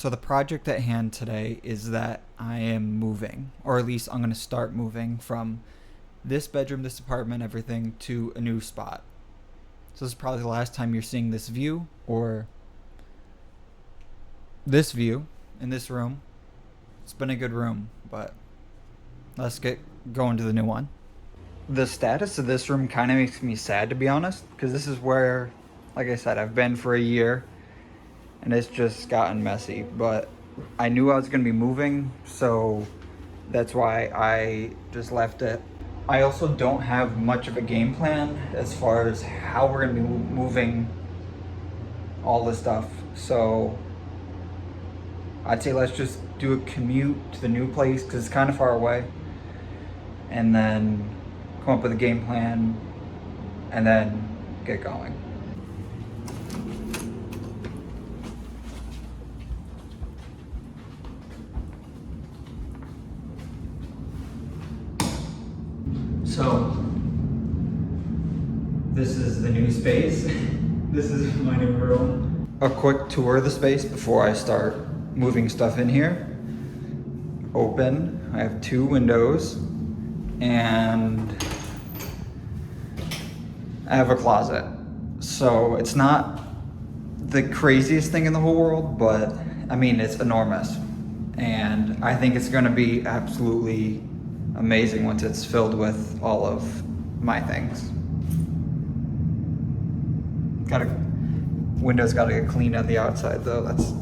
So the project at hand today is that I am moving, or at least I'm going to start moving from this bedroom, this apartment, everything to a new spot. So this is probably the last time you're seeing this view or this view in this room. It's been a good room, but let's get going to the new one. The status of this room kind of makes me sad, to be honest, because this is where, like I said, I've been for a year and it's just gotten messy. But I knew I was going to be moving, so that's why I just left it. I also don't have much of a game plan as far as how we're going to be moving all this stuff. So I'd say let's just do a commute to the new place because it's kind of far away, and then come up with a game plan and then get going. So this is the new space. This is my new room. A quick tour of the space before I start moving stuff in here. Open. I have 2 windows and I have a closet. So it's not the craziest thing in the whole world, but I mean, it's enormous. And I think it's gonna be absolutely amazing once it's filled with all of my things. Windows gotta get cleaned on the outside though. That's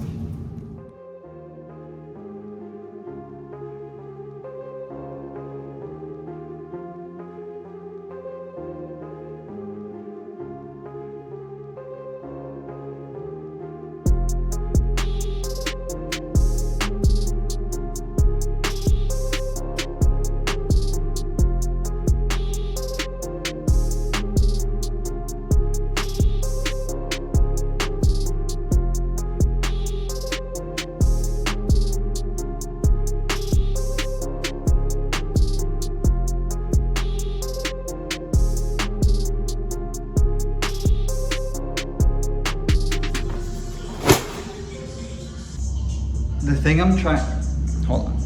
the thing I'm trying. Hold on.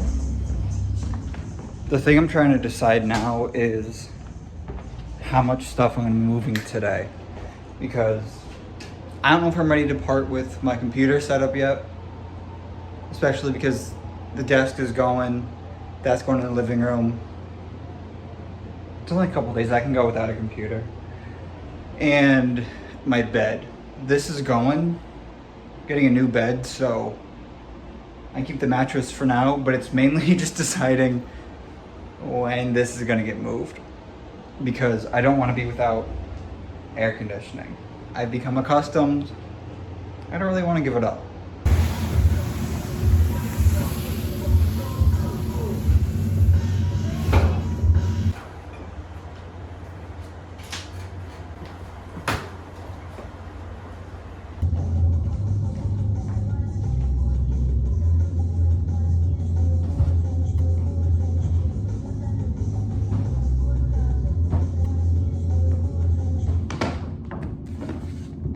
The thing I'm trying to decide now is how much stuff I'm gonna be moving today, because I don't know if I'm ready to part with my computer setup yet, especially because the desk is going, that's going in the living room. It's only a couple days I can go without a computer. And my bed, this is going, getting a new bed, so I keep the mattress for now, but it's mainly just deciding when this is gonna get moved, because I don't wanna be without air conditioning. I've become accustomed, I don't really wanna give it up.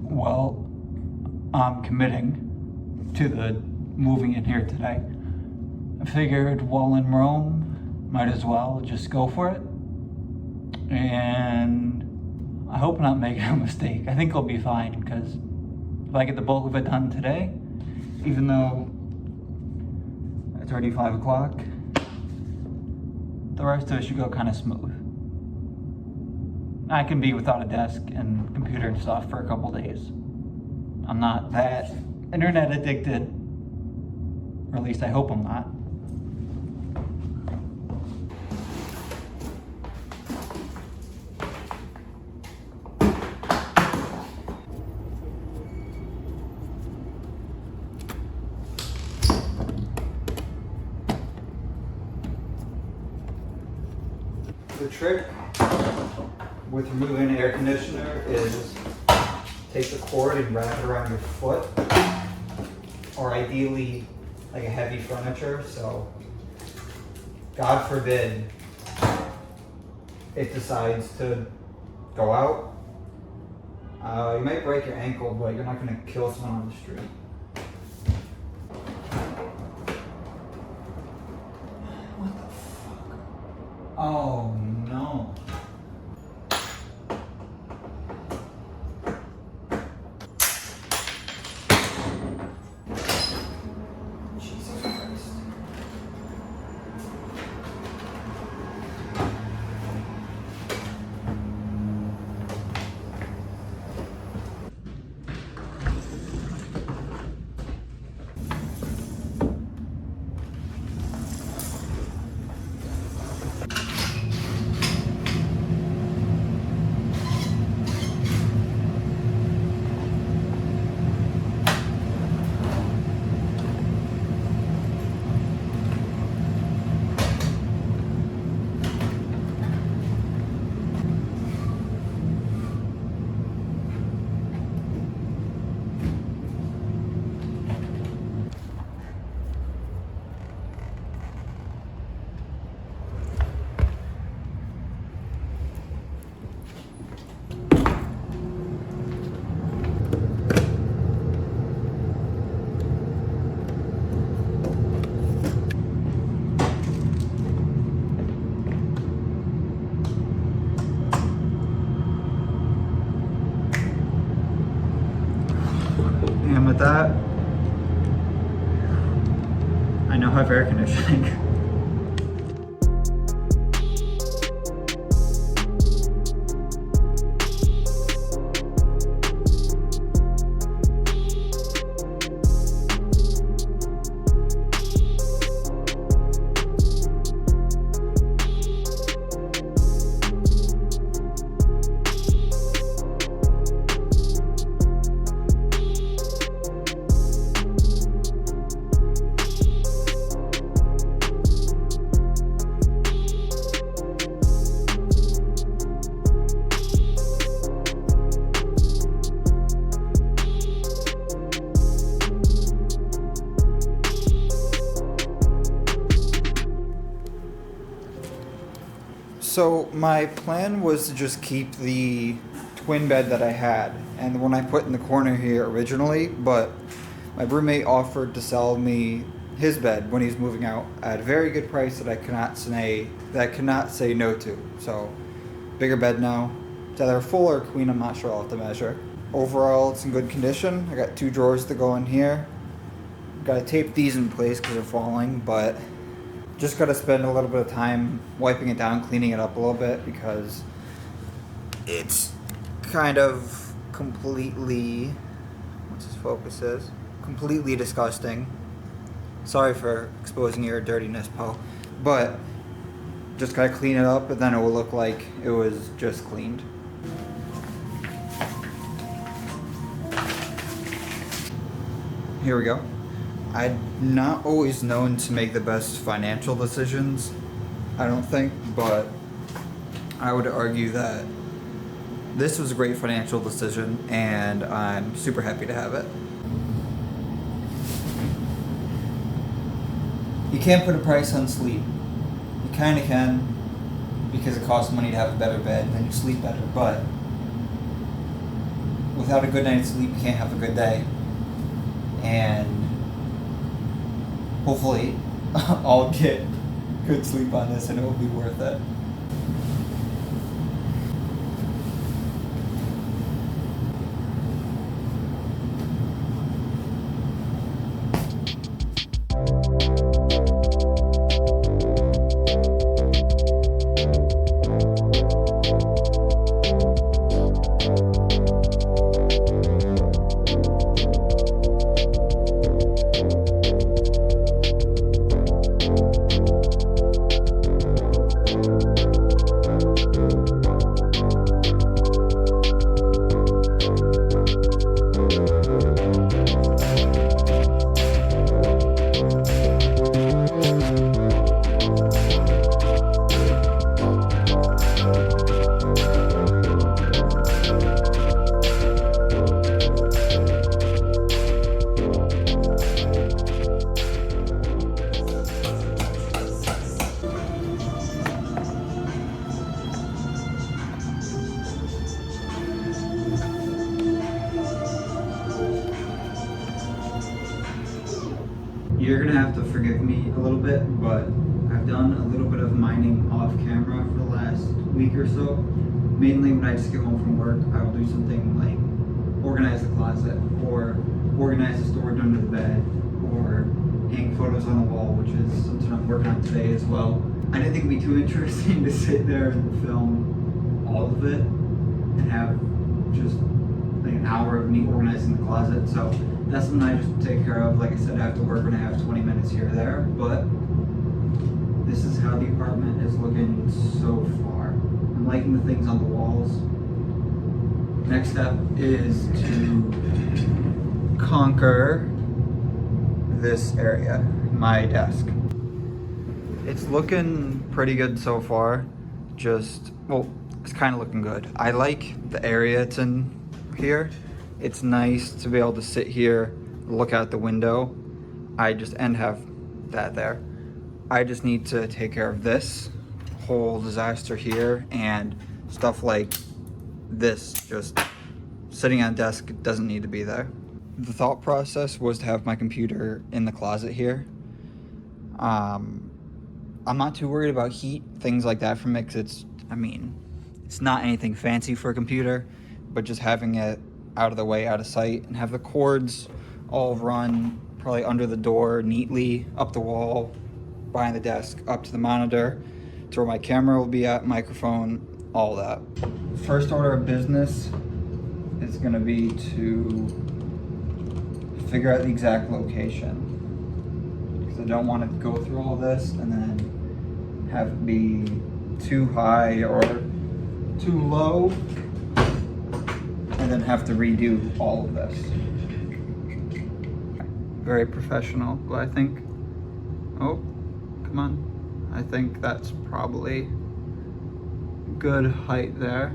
Well, I'm committing to the moving in here today. I figured while in Rome, might as well just go for it. And I hope not making a mistake. I think I'll be fine, because if I get the bulk of it done today, even though it's already 5 o'clock, the rest of it should go kind of smooth. I can be without a desk and computer and stuff for a couple days. I'm not that internet addicted, or at least I hope I'm not. The trick with removing an air conditioner is take the cord and wrap it around your foot, or ideally like a heavy furniture, so God forbid it decides to go out. You might break your ankle, but you're not going to kill someone on the street. Oh no. Jesus Christ. And with that, I now have air conditioning. So my plan was to just keep the twin bed that I had and the one I put in the corner here originally, but my roommate offered to sell me his bed when he's moving out at a very good price that I cannot say no to. So bigger bed now. It's either full or queen, I'm not sure, I'll have to measure. Overall, it's in good condition. I got 2 drawers to go in here. Gotta tape these in place because they're falling, but just gotta spend a little bit of time wiping it down, cleaning it up a little bit because it's kind of completely, what's his focus is? Completely disgusting. Sorry for exposing your dirtiness, Poe. But just gotta clean it up and then it will look like it was just cleaned. Here we go. I'm not always known to make the best financial decisions, I don't think, but I would argue that this was a great financial decision and I'm super happy to have it. You can't put a price on sleep. You kind of can because it costs money to have a better bed and then you sleep better, but without a good night's sleep you can't have a good day. And hopefully I'll get good sleep on this and it will be worth it. You're gonna have to forgive me a little bit, but I I've done a little bit of mining off camera for the last week or so. Mainly when I just get home from work, I will do something like organize the closet, or organize the storage under the bed, or hang photos on the wall, which is something I'm working on today as well. I didn't think it'd be too interesting to sit there and film all of it and have just like an hour of me organizing the closet. So that's something I just take care of. Like I said, I have to work when I have 20 minutes here or there, but this is how the apartment is looking so far. I'm liking the things on the walls. Next step is to conquer this area, my desk. It's looking pretty good so far. Well, it's kind of looking good. I like the area it's in here. It's nice to be able to sit here, look out the window. And have that there. I just need to take care of this whole disaster here, and stuff like this just sitting on a desk doesn't need to be there. The thought process was to have my computer in the closet here. I'm not too worried about heat, things like that from it, 'cause it's not anything fancy for a computer, but just having it out of the way, out of sight, and have the cords all run probably under the door neatly, up the wall, behind the desk, up to the monitor, to where my camera will be at, microphone, all that. First order of business is gonna be to figure out the exact location, because I don't want to go through all this and then have it be too high or too low, and then have to redo all of this. Very professional, but I think, oh, come on. I think that's probably good height there.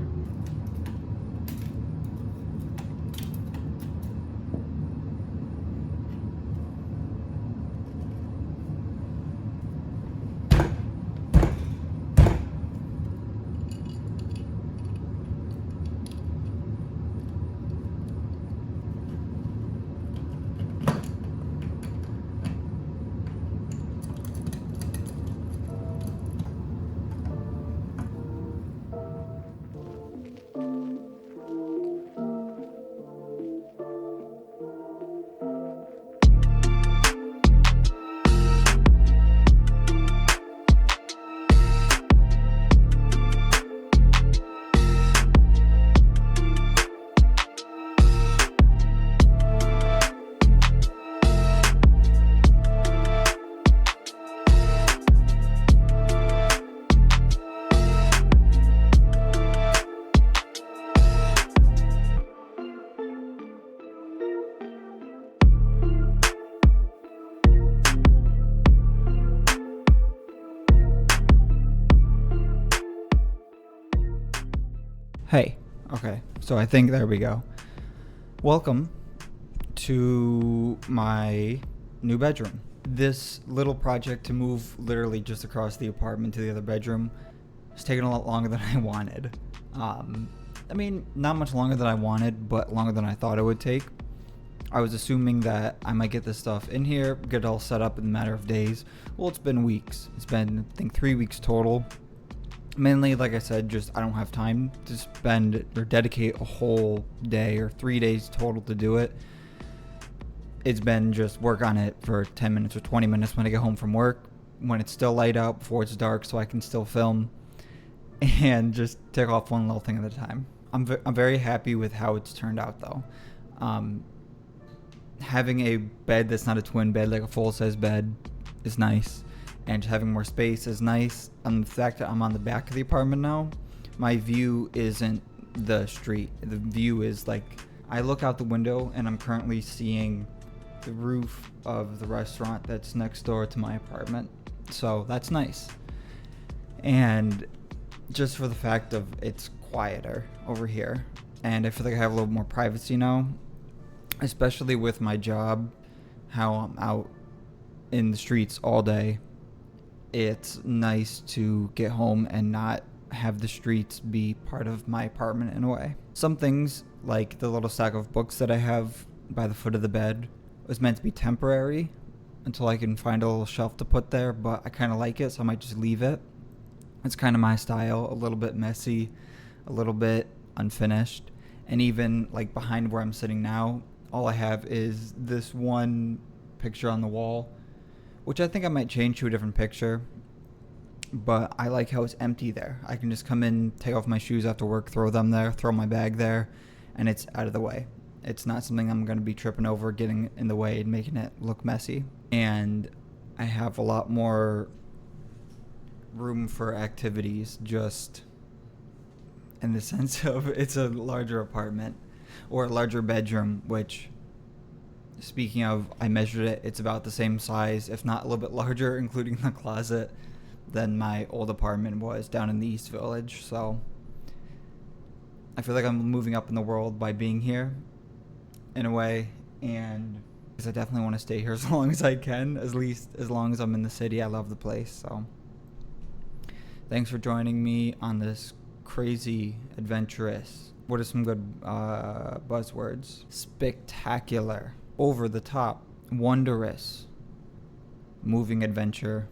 Hey, okay, so I think there we go. Welcome to my new bedroom. This little project to move literally just across the apartment to the other bedroom has taken a lot longer than I wanted. Not much longer than I wanted, but longer than I thought it would take. I was assuming that I might get this stuff in here, get it all set up in a matter of days. Well, it's been weeks. It's been, I think, 3 weeks total. Mainly, like I said, just I don't have time to spend or dedicate a whole day or 3 days total to do it. It's been just work on it for 10 minutes or 20 minutes when I get home from work, when it's still light out before it's dark, so I can still film, and just take off one little thing at a time. I'm very happy with how it's turned out, though. Having a bed that's not a twin bed, like a full-size bed, is nice. And just having more space is nice. And the fact that I'm on the back of the apartment now, my view isn't the street. The view is like, I look out the window and I'm currently seeing the roof of the restaurant that's next door to my apartment. So that's nice. And just for the fact of it's quieter over here. And I feel like I have a little more privacy now, especially with my job, how I'm out in the streets all day. It's nice to get home and not have the streets be part of my apartment in a way. Some things, like the little stack of books that I have by the foot of the bed, was meant to be temporary, until I can find a little shelf to put there, but I kind of like it, so I might just leave it. It's kind of my style, a little bit messy, a little bit unfinished. And even like behind where I'm sitting now, all I have is this one picture on the wall, which I think I might change to a different picture. But I like how it's empty there. I can just come in, take off my shoes after work, throw them there, throw my bag there, and it's out of the way. It's not something I'm going to be tripping over, getting in the way and making it look messy. And I have a lot more room for activities, just in the sense of it's a larger apartment or a larger bedroom, which, speaking of, I measured it, it's about the same size, if not a little bit larger, including the closet, than my old apartment was down in the East Village. So I feel like I'm moving up in the world by being here in a way, and because I definitely want to stay here as long as I can, at least as long as I'm in the city. I love the place. So thanks for joining me on this crazy, adventurous, what are some good buzzwords? Spectacular, over the top, wondrous, moving adventure,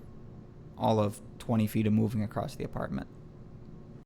all of 20 feet of moving across the apartment.